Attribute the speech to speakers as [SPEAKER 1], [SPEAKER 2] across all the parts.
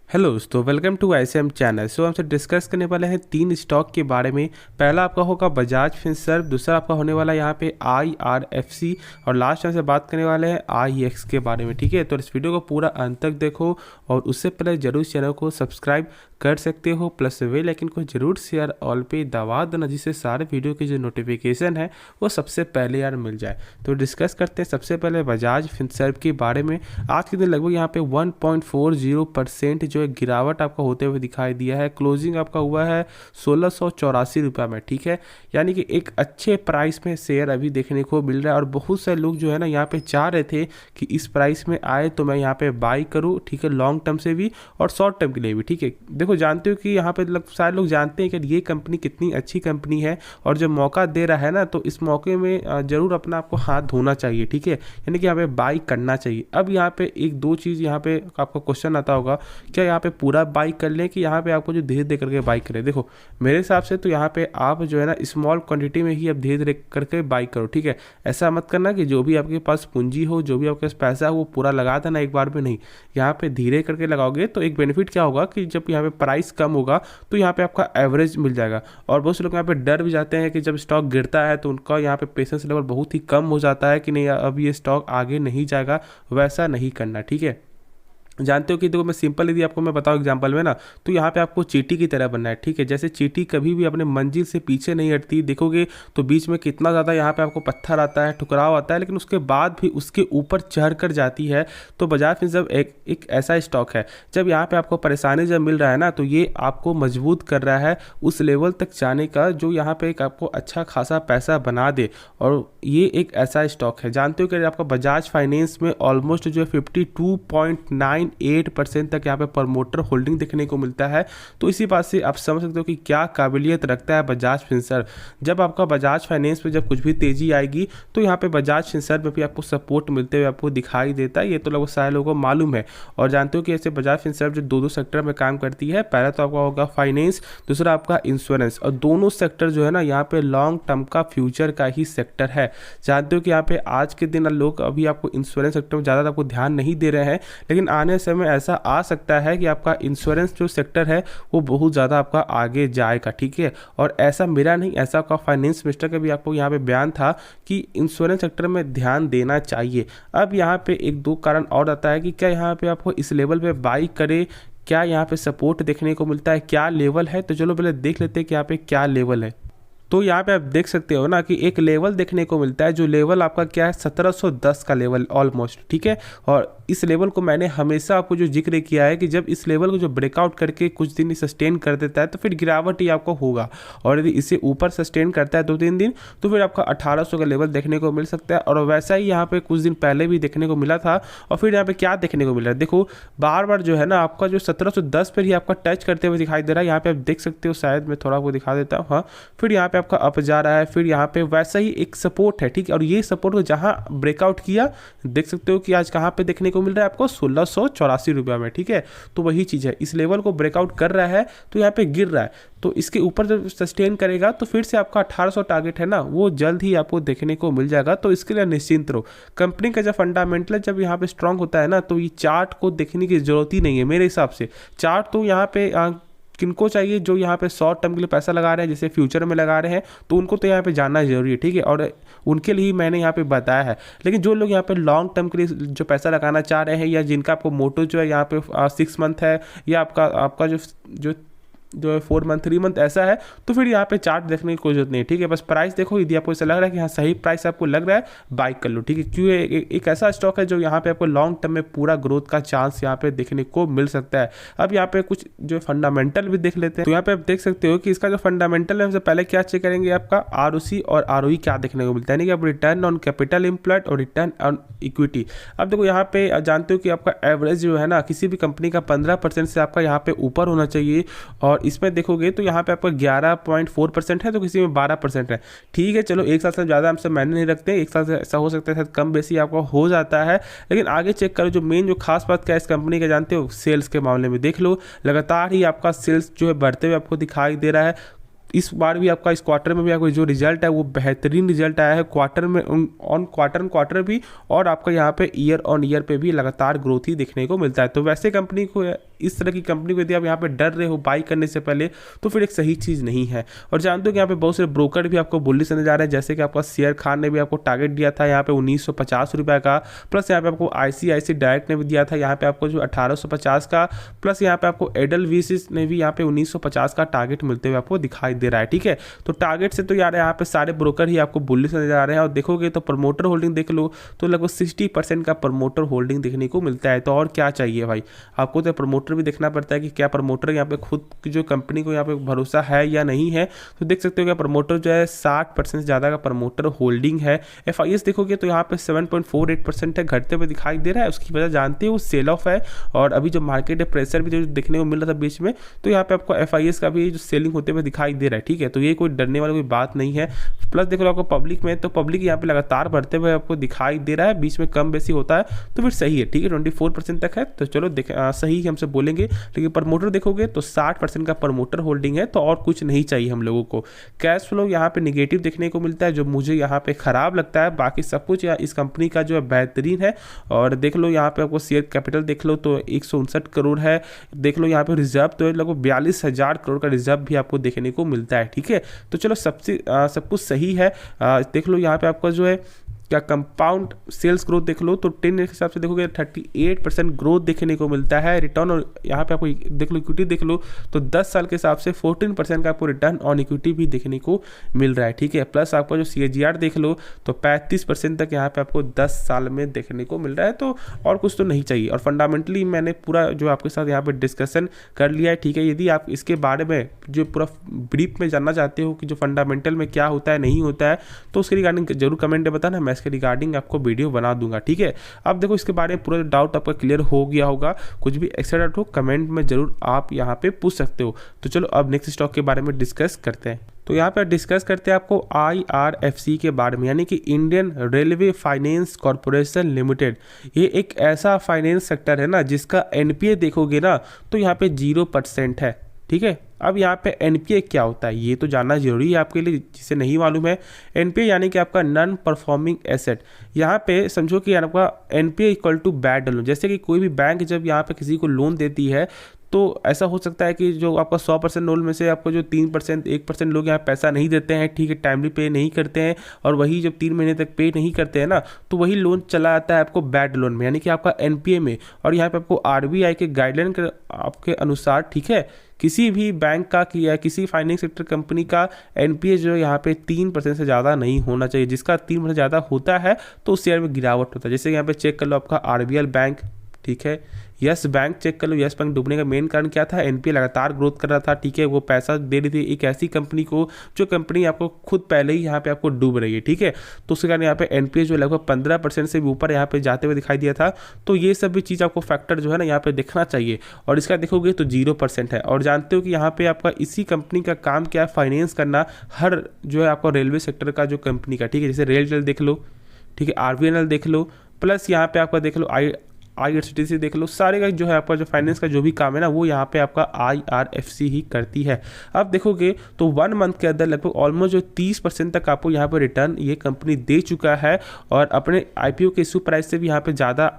[SPEAKER 1] Hello दोस्तों, welcome to ICM channel. हमसे discuss करने वाले हैं तीन स्टॉक के बारे में। पहला आपका होगा बजाज फिनसर्व, दूसरा आपका होने वाला है यहाँ पे IRFC और लास्ट टाइम से बात करने वाले हैं IEX के बारे में। ठीक है, तो इस वीडियो को पूरा अंत तक देखो और उससे पहले जरूर इस चैनल को सब्सक्राइब कर सकते हो, प्लस बेल आइकन को जरूर शेयर ऑल पे दबा देना, जिससे सारे वीडियो की जो नोटिफिकेशन है वो सबसे पहले यार मिल जाए। तो डिस्कस करते हैं सबसे पहले बजाज फिनसर्व के बारे में। आज के दिन लगभग यहाँ पे 1.40% जो एक गिरावट आपका होते हुए दिखाई दिया है। क्लोजिंग आपका हुआ है 1684 रुपये में। ठीक है, यानी कि एक अच्छे प्राइस में शेयर अभी देखने को मिल रहा है और बहुत सारे लोग जो है ना यहाँ पे चाह रहे थे कि इस प्राइस में आए तो मैं यहाँ पे बाई करूँ। ठीक है, लॉन्ग टर्म से भी और शॉर्ट टर्म के लिए भी। ठीक है, देखो जानते हो कि यहाँ पे सारे लोग जानते हैं कि ये कंपनी कितनी अच्छी कंपनी है और जब मौका दे रहा है ना तो इस मौके में जरूर अपना आपको हाथ धोना चाहिए। ठीक है, यानी कि यहाँ पे बाई करना चाहिए। अब यहाँ पे एक दो चीज़ यहाँ पे आपका क्वेश्चन आता होगा, क्या यहाँ पे पूरा बाई कर लें कि यहाँ पे आपको जो धीरे धीरे करके बाई करें। देखो मेरे हिसाब से तो यहाँ पे आप जो है ना स्मॉल क्वांटिटी में ही अब धीरे धीरे करके बाई करो। ठीक है, ऐसा मत करना कि जो भी आपके पास पूंजी हो, जो भी आपके पास पैसा हो वो पूरा लगा देना एक बार में। नहीं, यहाँ पे धीरे करके लगाओगे तो एक बेनिफिट क्या होगा कि जब यहाँ पे प्राइस कम होगा तो यहाँ पे आपका एवरेज मिल जाएगा। और बहुत से लोग यहाँ पे डर भी जाते हैं कि जब स्टॉक गिरता है तो उनका यहाँ पे पेशेंस लेवल बहुत ही कम हो जाता है कि नहीं अब ये स्टॉक आगे नहीं जाएगा। वैसा नहीं करना। ठीक है, जानते हो कि देखो मैं सिंपल यदि आपको मैं बताऊं एग्जांपल में ना, तो यहाँ पे आपको चींटी की तरह बनना है। ठीक है, जैसे चींटी कभी भी अपने मंजिल से पीछे नहीं हटती। देखोगे तो बीच में कितना ज़्यादा यहाँ पे आपको पत्थर आता है, ठुकराव आता है, लेकिन उसके बाद भी उसके ऊपर चढ़ कर जाती है। तो बजाज फिनसर्व एक ऐसा स्टॉक है, जब यहाँ पे आपको परेशानी जब मिल रहा है ना तो ये आपको मजबूत कर रहा है उस लेवल तक जाने का जो यहाँ पे एक आपको अच्छा खासा पैसा बना दे। और ये एक ऐसा स्टॉक है, जानते हो कि आपका बजाज फाइनेंस में ऑलमोस्ट जो है 52.98% तक यहाँ पे प्रमोटर होल्डिंग देखने को मिलता है। तो इसी बात से आप समझ सकते हो कि क्या काबिलियत रखता है बजाज फिनसर्व। जब आपका बजाज फाइनेंस में जब कुछ भी तेजी आएगी तो यहाँ पे बजाज फिनसर्व में भी आपको सपोर्ट मिलते हुए आपको दिखाई देता है। ये तो लगभग सारे लोगों को मालूम है। और जानते हो कि ऐसे बजाज फिनसर्व जो दो सेक्टर में काम करती है, पहला तो आपका होगा फाइनेंस, दूसरा आपका इंश्योरेंस। और दोनों सेक्टर जो है ना यहाँ पे लॉन्ग टर्म का फ्यूचर का ही सेक्टर है। जानते हो कि यहाँ पे आज के दिन लोग अभी आपको इंश्योरेंस सेक्टर में ज़्यादा आपको ध्यान नहीं दे रहे हैं, लेकिन आने समय ऐसा आ सकता है कि आपका इंश्योरेंस जो सेक्टर है वो बहुत ज़्यादा आपका आगे जाएगा। ठीक है, और ऐसा मेरा नहीं, ऐसा आपका फाइनेंस मिनिस्टर का भी आपको यहाँ पे बयान था कि इंश्योरेंस सेक्टर में ध्यान देना चाहिए। अब यहाँ पे एक दो कारण और आता है कि क्या यहाँ पे आपको इस लेवल पे बाई करे, क्या यहाँ पे सपोर्ट देखने को मिलता है, क्या लेवल है। तो चलो पहले देख लेते हैं कि यहाँ पे क्या लेवल है। तो यहाँ पे आप देख सकते हो ना कि एक लेवल देखने को मिलता है, जो लेवल आपका क्या है 1710 का लेवल ऑलमोस्ट। ठीक है, और इस लेवल को मैंने हमेशा आपको जो जिक्र किया है कि जब इस लेवल को जो ब्रेकआउट करके कुछ दिन सस्टेन कर देता है तो फिर गिरावट ही आपको होगा। और यदि इसे ऊपर सस्टेन करता है 2-3 दिन तो फिर आपका 1800 का लेवल देखने को मिल सकता है। और वैसा ही यहाँ पे कुछ दिन पहले भी देखने को मिला था। और फिर यहाँ पे क्या देखने को मिल रहा है, देखो बार बार जो है ना आपका जो 1710 पर ही आपका टच करते हुए दिखाई दे रहा है। यहाँ पे आप देख सकते हो, शायद मैं थोड़ा आपको दिखा देता हूँ। हाँ, फिर यहाँ पे आपका अप जा रहा है, फिर यहाँ पे वैसा ही एक सपोर्ट है। ठीक है, और ये सपोर्ट को जहाँ ब्रेकआउट किया देख सकते हो कि आज कहाँ पे देखने को मिल रहा है आपको 1684 रुपये में। ठीक है, तो वही चीज़ है, इस लेवल को ब्रेकआउट कर रहा है तो यहाँ पे गिर रहा है, तो इसके ऊपर जब सस्टेन करेगा तो फिर से आपका 1800 टारगेट है ना वो जल्द ही आपको देखने को मिल जाएगा। तो इसके लिए निश्चिंत रहो। कंपनी का जब फंडामेंटल जब यहाँ पे स्ट्रांग होता है ना तो ये चार्ट को देखने की जरूरत ही नहीं है मेरे हिसाब से। चार्ट तो यहाँ पे किनको चाहिए जो यहाँ पे शॉर्ट टर्म के लिए पैसा लगा रहे हैं, जैसे फ्यूचर में लगा रहे हैं, तो उनको तो यहाँ पे जानना जरूरी है। ठीक है, और उनके लिए मैंने यहाँ पे बताया है। लेकिन जो लोग यहाँ पे लॉन्ग टर्म के लिए जो पैसा लगाना चाह रहे हैं, या जिनका आपको मोटो जो है यहाँ पे 6 मंथ है, या आपका जो है 4 मंथ 3 मंथ ऐसा है, तो फिर यहाँ पे चार्ट देखने की कोई जरूरत नहीं है। ठीक है, बस प्राइस देखो, यदि आपको ऐसा लग रहा है कि हाँ सही प्राइस आपको लग रहा है, बाई कर लो। ठीक है, क्यों एक ऐसा स्टॉक है जो यहाँ पे आपको लॉन्ग टर्म में पूरा ग्रोथ का चांस यहाँ पे देखने को मिल सकता है। अब यहाँ पे कुछ जो फंडामेंटल भी देख लेते हैं। तो यहाँ पे आप देख सकते हो कि इसका जो फंडामेंटल है, हमसे पहले क्या चेक करेंगे, आपका ROC और ROE क्या देखने को मिलता है, यानी कि आप रिटर्न ऑन कैपिटल एम्प्लॉयड और रिटर्न ऑन इक्विटी। अब देखो यहाँ पे जानते हो कि आपका एवरेज जो है ना किसी भी कंपनी का 15% से आपका यहाँ पे ऊपर होना चाहिए। और इसमें देखोगे तो यहाँ पे आपका 11.4% है, तो किसी में 12% है। ठीक है, चलो एक साल से ज़्यादा हमसे मायने नहीं रखते, एक साल से ऐसा हो सकता है, कम बेसी आपका हो जाता है। लेकिन आगे चेक करो, जो मेन जो खास बात क्या है इस कंपनी का जानते हो, सेल्स के मामले में देख लो, लगातार ही आपका सेल्स जो है बढ़ते हुए आपको दिखाई दे रहा है। इस बार भी आपका इस क्वार्टर में भी आपको जो रिजल्ट है वो बेहतरीन रिजल्ट आया है, क्वार्टर में ऑन क्वार्टर भी, और आपका यहाँ पे ईयर ऑन ईयर पे भी लगातार ग्रोथ ही देखने को मिलता है। तो वैसे कंपनी को इस तरह की कंपनी को यदि आप यहाँ पे डर रहे हो बाई करने से पहले, तो फिर एक सही चीज़ नहीं है। और जानते हो कि यहाँ पे बहुत सारे ब्रोकर भी आपको बुलिश नजर आ रहे हैं, जैसे कि आपका शेयर खान ने भी आपको टारगेट दिया था यहाँ पे 1950 रुपये का, प्लस यहाँ पे आपको ICICI डायरेक्ट ने भी दिया था यहाँ पे आपको जो 1850 का, प्लस यहाँ पे आपको एडलवाइस ने भी यहाँ पे 1950 का टारगेट मिलते हुए आपको दिखाई दे रहा है। ठीक है, तो टारगेट से तो यार यहाँ पे सारे ब्रोकर ही आपको बुलिश नजर आ रहे हैं। और देखोगे तो प्रमोटर होल्डिंग देख लो तो लगभग 60% का प्रमोटर होल्डिंग देखने को मिलता है। तो और क्या चाहिए भाई, आपको तो प्रमोटर भी देखना पड़ता है कि क्या प्रमोटर यहाँ पे खुद की जो कंपनी को यहाँ पे भरोसा है या नहीं है। तो देख सकते हो क्या प्रमोटर जो है 60% से ज़्यादा का प्रमोटर होल्डिंग है। FIS देखोगे तो यहाँ पे 7.48% है, घटते हुए दिखाई दे रहा है। उसकी वजह जानते हो सेल ऑफ है, और अभी जो मार्केट है प्रेशर भी जो देखने को मिल रहा था बीच में, तो यहाँ पे आपको FIS का भी जो सेलिंग होते हुए दिखाई दे रहा है। ठीक है, तो ये कोई डरने वाली कोई बात नहीं है। प्लस देखो आपको पब्लिक में, तो पब्लिक यहाँ पे लगातार बढ़ते हुए आपको दिखाई दे रहा है, बीच में कम बेसी होता है तो फिर सही है। ठीक है, 24% तक है तो चलो सही हमसे बोलेंगे। लेकिन प्रमोटर देखोगे तो 60% का प्रमोटर होल्डिंग है, तो और कुछ नहीं चाहिए हम लोगों को। कैश फ्लो यहाँ पे निगेटिव देखने को मिलता है, जो मुझे यहाँ पे खराब लगता है। बाकी सब कुछ इस कंपनी का जो है बेहतरीन है। और देख लो यहाँ पे आपको शेयर कैपिटल देख लो तो 159 करोड़ है। देख लो यहाँ पे रिजर्व तो लगभग 42,000 करोड़ का रिजर्व भी आपको देखने को मिलता है। ठीक है, तो चलो सब कुछ सही है। देख लो यहाँ पे आपका जो है क्या कंपाउंड सेल्स ग्रोथ देख लो तो 10 के हिसाब से देखोगे 38% ग्रोथ देखने को मिलता है। रिटर्न और यहाँ पे आपको देख लो इक्विटी देख लो तो 10 साल के हिसाब से 14% का आपको रिटर्न ऑन इक्विटी भी देखने को मिल रहा है। ठीक है, प्लस आपको जो CAGR देख लो तो 35% तक यहाँ पे आपको 10 साल में देखने को मिल रहा है। तो और कुछ तो नहीं चाहिए। और फंडामेंटली मैंने पूरा जो आपके साथ यहाँ पे डिस्कशन कर लिया है। ठीक है, यदि आप इसके बारे में जो पूरा ब्रीफ में जानना चाहते हो कि जो फंडामेंटल में क्या होता है नहीं होता है, तो उसके रिगार्डिंग जरूर कमेंट में बताना, मैं इसके रिगार्डिंग आपको वीडियो बना दूंगा। ठीक है, अब देखो इसके बारे में पूरा डाउट आपका क्लियर हो गया होगा। कुछ भी एक्स्ट्रा डाउट हो कमेंट में जरूर आप यहाँ पे पूछ सकते हो। तो चलो अब नेक्स्ट स्टॉक के बारे में डिस्कस करते हैं। तो यहाँ पर डिस्कस करते हैं आपको IRFC के बारे में, यानी कि Indian railway finance corporation limited. ये एक ऐसा फाइनेंस सेक्टर है ना जिसका NPA देखोगे ना तो यहाँ पे 0% है। ठीक है, अब यहाँ पे NPA क्या होता है ये तो जानना जरूरी है आपके लिए, जिसे नहीं मालूम है। NPA यानी कि आपका नॉन परफॉर्मिंग एसेट। यहाँ पे समझो कि आपका NPA equal to bad loan. जैसे कि कोई भी बैंक जब यहाँ पे किसी को लोन देती है तो ऐसा हो सकता है कि जो आपका 100% लोन में से आपको जो 3% 1% लोग यहाँ पैसा नहीं देते हैं, ठीक है, टाइमली पे नहीं करते हैं, और वही जब 3 महीने तक पे नहीं करते हैं ना, तो वही लोन चला आता है आपको बैड लोन में, यानी कि आपका NPA में। और यहाँ पे आपको RBI के गाइडलाइन के आपके अनुसार, ठीक है, किसी भी बैंक का या किसी फाइनेंस सेक्टर कंपनी का NPA जो यहाँ पे 3% से ज़्यादा नहीं होना चाहिए। जिसका 3% ज़्यादा होता है तो उस शेयर में गिरावट होता है। जैसे यहाँ पे चेक कर लो आपका RBL बैंक, ठीक है, यस बैंक चेक कर लो। यस बैंक डूबने का मेन कारण क्या था, NPA लगातार ग्रोथ कर रहा था। ठीक है, वो पैसा दे रही थी एक ऐसी कंपनी को जो कंपनी आपको खुद पहले ही यहाँ पे आपको डूब रही है। ठीक है, तो उसके कारण यहाँ पे NPA जो लगभग 15% से भी ऊपर यहाँ पे जाते हुए दिखाई दिया था। तो ये सब भी चीज़ आपको फैक्टर जो है ना यहाँ पे देखना चाहिए। और इसका देखोगे तो 0% है। और जानते हो कि यहाँ पे आपका इसी कंपनी का काम क्या है, फाइनेंस करना हर जो है आपका रेलवे सेक्टर का जो कंपनी का। ठीक है, जैसे रेल देख लो, ठीक है, RVNL देख लो, प्लस यहाँ पे आपका देख लो IRCTC देख लो। सारे का जो है आपका जो फाइनेंस का जो भी काम है ना वो यहाँ पे आपका IRFC ही करती है। अब देखोगे तो 1 मंथ के अंदर लगभग ऑलमोस्ट जो 30% तक आपको यहाँ पे रिटर्न ये कंपनी दे चुका है, और अपने IPO के इशू प्राइस से भी यहाँ पे ज़्यादा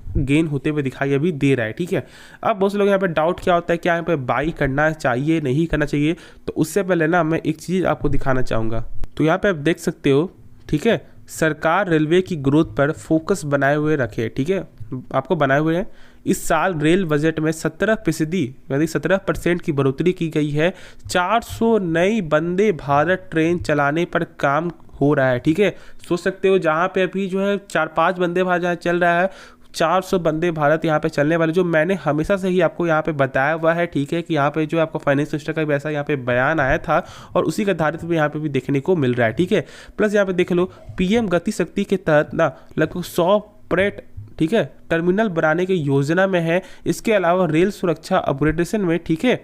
[SPEAKER 1] गेन होते हुए दिखाई अभी दे रहा है। ठीक है, अब बहुत से लोग यहाँ पे डाउट क्या होता है, क्या यहाँ पे बाई करना चाहिए नहीं करना चाहिए। तो उससे पहले ना मैं एक चीज़ आपको दिखाना चाहूँगा। तो यहाँ पे आप देख सकते हो, ठीक है, सरकार रेलवे की ग्रोथ पर फोकस बनाए हुए रखे। ठीक है, आपको बनाए हुए हैं। इस साल रेल बजट में 17% यानी 17% की बढ़ोतरी की गई है। 400 नई वंदे भारत ट्रेन चलाने पर काम हो रहा है। ठीक है, सोच सकते हो जहाँ पे अभी जो है 4-5 वंदे भारत जहाँ चल रहा है, 400 वंदे भारत यहाँ पे चलने वाले, जो मैंने हमेशा से ही आपको यहाँ पे बताया हुआ है। ठीक है, कि यहाँ पे जो आपका फाइनेंस मिनिस्टर का वैसा यहाँ पे बयान आया था, और उसी के आधारित पे यहाँ पे भी देखने को मिल रहा है। ठीक है, प्लस यहाँ पे देख लो PM गति शक्ति के तहत ना लगभग 100 फ्रेट, ठीक है, टर्मिनल बनाने की योजना में है। इसके अलावा रेल सुरक्षा अपग्रेडेशन में, ठीक है,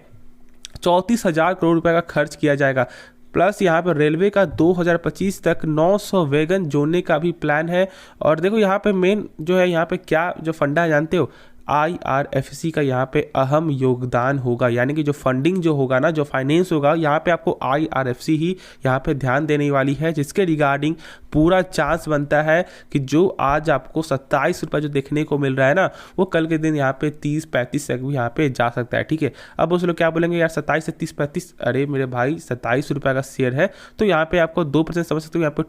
[SPEAKER 1] 34,000 करोड़ रुपए का खर्च किया जाएगा। प्लस यहाँ पर रेलवे का 2025 तक 900 वैगन जोड़ने का भी प्लान है। और देखो यहाँ पे मेन जो है यहाँ पे क्या जो फंडा है जानते हो, IRFC का यहाँ पे अहम योगदान होगा, यानी कि जो फंडिंग जो होगा ना, जो फाइनेंस होगा, यहाँ पे आपको IRFC ही यहाँ पे ध्यान देने वाली है, जिसके रिगार्डिंग पूरा चांस बनता है कि जो आज आपको 27 रुपये जो देखने को मिल रहा है ना, वो कल के दिन यहाँ पे 30-35 तक भी यहाँ पे जा सकता है। ठीक है, अब उस लोग क्या बोलेंगे यार 27 से 30-35, अरे मेरे भाई 27 रुपये का शेयर है तो यहाँ पे आपको 2% समझ सकते हो। यहाँ पे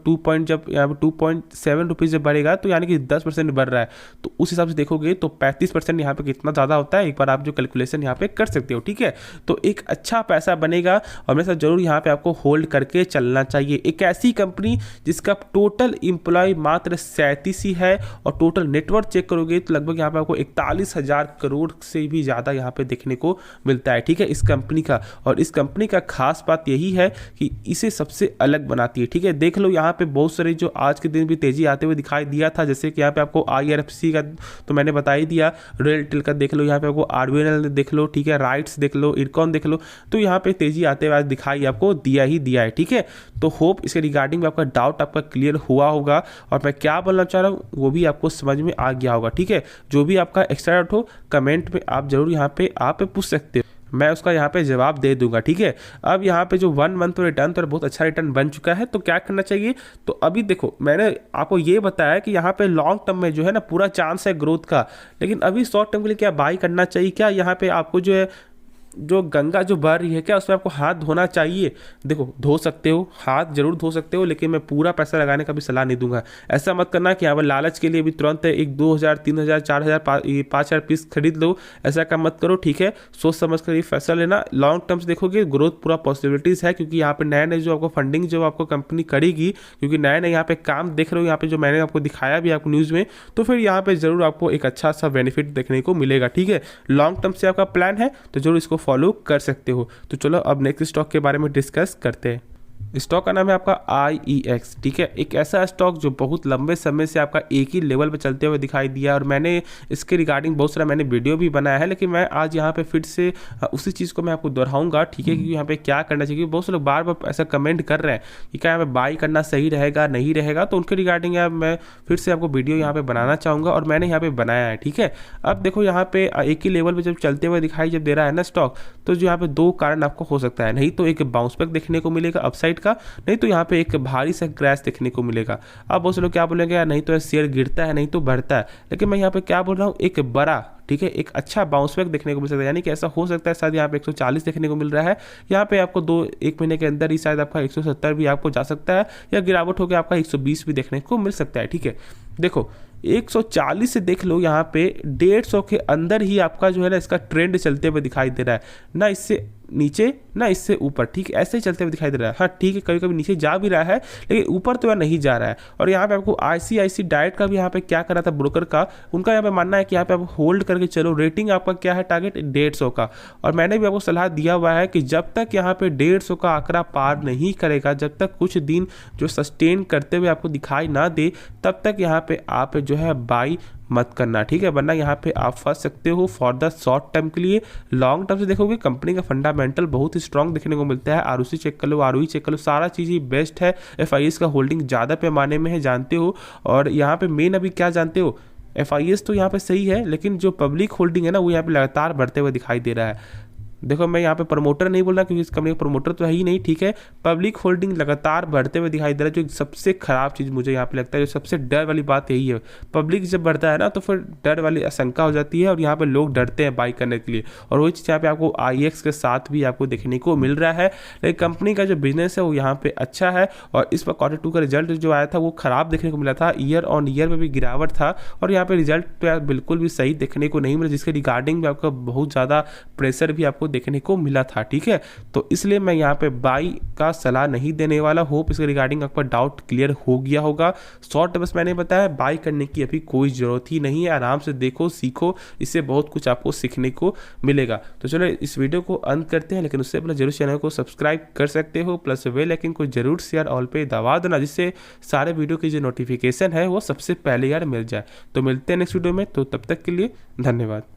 [SPEAKER 1] 2.7 रुपीज़ जब बढ़ेगा तो यानी कि 10% बढ़ रहा है, तो उस हिसाब से देखोगे तो 35% यहाँ पे कितना ज़्यादा होता है, एक बार आप जो कैलकुलेशन यहाँ पे कर सकते हो। ठीक है, तो एक अच्छा पैसा बनेगा और मेरे साथ जरूर यहाँ पे आपको होल्ड करके चलना चाहिए। एक ऐसी कंपनी जिसका टोटल एम्प्लॉय मात्र 37 ही है और टोटल नेटवर्क चेक करोगे तो लगभग यहाँ पे आपको 41,000 करोड़ से भी ज़्यादा यहाँ पे देखने को मिलता है। ठीक है, इस कंपनी का, और इस कंपनी का खास बात यही है कि इसे सबसे अलग बनाती है। ठीक है, देख लो यहाँ पे बहुत सारे जो आज के दिन भी तेजी आते हुए दिखाई दिया था, जैसे कि यहाँ पे आपको IRFC का तो मैंने बता ही दिया, रेलटेल का देख लो, यहाँ पे आपको RVNL देख लो, ठीक है, राइट्स देख लो, इरकॉन देख लो, तो यहाँ पे तेजी आते हुए आज दिखाई आपको दिया ही दिया है। ठीक है, तो होप इसके रिगार्डिंग में आपका डाउट आपका क्लियर हुआ होगा और मैं क्या बोलना चाह रहा हूँ वो भी आपको समझ में आ गया होगा। ठीक है, जो भी आपका एक्स्ट्रा डाउट हो कमेंट में आप जरूर यहाँ पे आप पूछ सकते हो, मैं उसका यहाँ पे जवाब दे दूंगा। ठीक है, अब यहाँ पे जो 1 मंथ रिटर्न तो बहुत अच्छा रिटर्न बन चुका है, तो क्या करना चाहिए, तो अभी देखो मैंने आपको ये बताया कि यहाँ पे लॉन्ग टर्म में जो है ना पूरा चांस है ग्रोथ का, लेकिन अभी शॉर्ट टर्म के लिए क्या बाई करना चाहिए, क्या यहाँ पे आपको जो है जो गंगा जो बह रही है क्या उसमें आपको हाथ धोना चाहिए। देखो धो सकते हो, हाथ जरूर धो सकते हो, लेकिन मैं पूरा पैसा लगाने का भी सलाह नहीं दूंगा। ऐसा मत करना कि यहाँ पर लालच के लिए भी तुरंत एक 2,000 3,000 4,000 5,000 पीस खरीद लो, ऐसा काम मत करो। ठीक है, सोच समझ कर ये फैसला लेना। लॉन्ग टर्म से देखोगे ग्रोथ पूरा पॉसिबिलिटीज़ है, क्योंकि यहाँ पे नए नए जो आपको फंडिंग जो आपको कंपनी करेगी, क्योंकि नए नए यहाँ पे काम देख रहे हो, यहाँ पे जो मैंने आपको दिखाया भी आपको न्यूज़ में, तो फिर यहाँ पे जरूर आपको एक अच्छा सा बेनिफिट देखने को मिलेगा। ठीक है, लॉन्ग टर्म से आपका प्लान है तो जरूर इसको फॉलो कर सकते हो। तो चलो अब नेक्स्ट स्टॉक के बारे में डिस्कस करते हैं। स्टॉक का नाम है आपका IEX। ठीक है, एक ऐसा स्टॉक जो बहुत लंबे समय से आपका एक ही लेवल पे चलते हुए दिखाई दिया, और मैंने इसके रिगार्डिंग बहुत सारा मैंने वीडियो भी बनाया है, लेकिन मैं आज यहाँ पे फिर से उसी चीज़ को मैं आपको दोहराऊंगा। ठीक है, क्योंकि यहाँ पे क्या करना चाहिए, बहुत से लोग बार बार ऐसा कमेंट कर रहे हैं कि क्या यहाँ पे बाई करना सही रहेगा नहीं रहेगा, तो उनके रिगार्डिंग मैं फिर से आपको वीडियो यहाँ पे बनाना चाहूँगा और मैंने यहाँ पे बनाया है। ठीक है, अब देखो यहाँ पे एक ही लेवल पे जब चलते हुए दिखाई जब दे रहा है ना स्टॉक, तो जो यहाँ पे दो कारण आपको हो सकता है, नहीं तो एक बाउंस बैक देखने को मिलेगा अपसाइड का, नहीं तो यहाँ पे एक भारी सा क्रैश देखने को मिलेगा। अब बहुत से लोग क्या बोलेंगे यार नहीं तो शेयर गिरता है नहीं तो बढ़ता है, लेकिन मैं यहाँ पे क्या बोल रहा हूँ, एक बड़ा, ठीक है, एक अच्छा बाउंस बैक देखने को मिल सकता है। यानी कि ऐसा हो सकता है शायद यहाँ पे 140 देखने को मिल रहा है, यहाँ पे आपको 2-1 महीने के अंदर ही शायद आपका 170 भी आपको जा सकता है, या गिरावट होकर आपका 120 भी देखने को मिल सकता है। ठीक है, देखो 140 से देख लो, यहाँ पे 150 के अंदर ही आपका जो है ना इसका ट्रेंड चलते हुए दिखाई दे रहा है, ना इससे नीचे ना इससे ऊपर। ठीक है, ऐसे ही चलते हुए दिखाई दे रहा है। हाँ ठीक है, कभी कभी नीचे जा भी रहा है, लेकिन ऊपर तो यार नहीं जा रहा है। और यहाँ पे आपको ICICI डायरेक्ट का भी यहाँ पे क्या करा था ब्रोकर का, उनका यहाँ पे मानना है कि यहाँ पे आप होल्ड करके चलो। रेटिंग आपका क्या है, टारगेट 150 का, और मैंने भी आपको सलाह दिया हुआ है कि जब तक यहाँ पे 150 का आंकड़ा पार नहीं करेगा, जब तक कुछ दिन जो सस्टेन करते हुए आपको दिखाई ना दे, तब तक यहाँ पे आप जो है बाई मत करना। ठीक है, वरना यहाँ पे आप फंस सकते हो फॉर द शॉर्ट टर्म के लिए। लॉन्ग टर्म से देखोगे कंपनी का फंडामेंटल बहुत ही स्ट्रांग देखने को मिलता है। ROC चेक कर लो, ROE चेक कर लो, सारा चीज़ ही बेस्ट है। FIS का होल्डिंग ज़्यादा पैमाने में है, जानते हो। और यहाँ पे मेन अभी क्या जानते हो, FIS तो यहाँ पे सही है, लेकिन जो पब्लिक होल्डिंग है ना वो यहाँ पे लगातार बढ़ते हुए दिखाई दे रहा है। देखो मैं यहाँ पे प्रमोटर नहीं बोल रहा, क्योंकि इस कंपनी का प्रमोटर तो है ही नहीं। ठीक है, पब्लिक होल्डिंग लगातार बढ़ते हुए दिखाई दे रहा है, जो सबसे खराब चीज़ मुझे यहाँ पे लगता है, जो सबसे डर वाली बात यही है। पब्लिक जब बढ़ता है ना तो फिर डर वाली आशंका हो जाती है, और यहाँ पे लोग डरते हैं बाई करने के लिए, और वही चीज़ यहाँ पे आपको IEX के साथ भी आपको देखने को मिल रहा है। लेकिन कंपनी का जो बिजनेस है वो यहाँ पे अच्छा है, और इस पर Q2 का रिजल्ट जो आया था वो खराब देखने को मिला था, ईयर ऑन ईयर में भी गिरावट था, और यहाँ पे रिजल्ट तो बिल्कुल भी सही देखने को नहीं मिला, जिसके रिगार्डिंग में आपको बहुत ज़्यादा प्रेशर भी आपको देखने को मिला था। ठीक है, तो इसलिए मैं यहाँ पे बाई का सलाह नहीं देने वाला। होप इसके रिगार्डिंग आपका डाउट क्लियर हो गया होगा। शॉर्ट बस मैंने बताया, बाई करने की अभी कोई ज़रूरत ही नहीं है। आराम से देखो, सीखो, इससे बहुत कुछ आपको सीखने को मिलेगा। तो चलो इस वीडियो को अंत करते हैं, लेकिन उससे पहले जरूर चैनल को सब्सक्राइब कर सकते हो, प्लस बेल आइकन को जरूर शेयर ऑल पे दबा देना, जिससे सारे वीडियो की जो नोटिफिकेशन है वो सबसे पहले यार मिल जाए। तो मिलते हैं नेक्स्ट वीडियो में, तो तब तक के लिए धन्यवाद।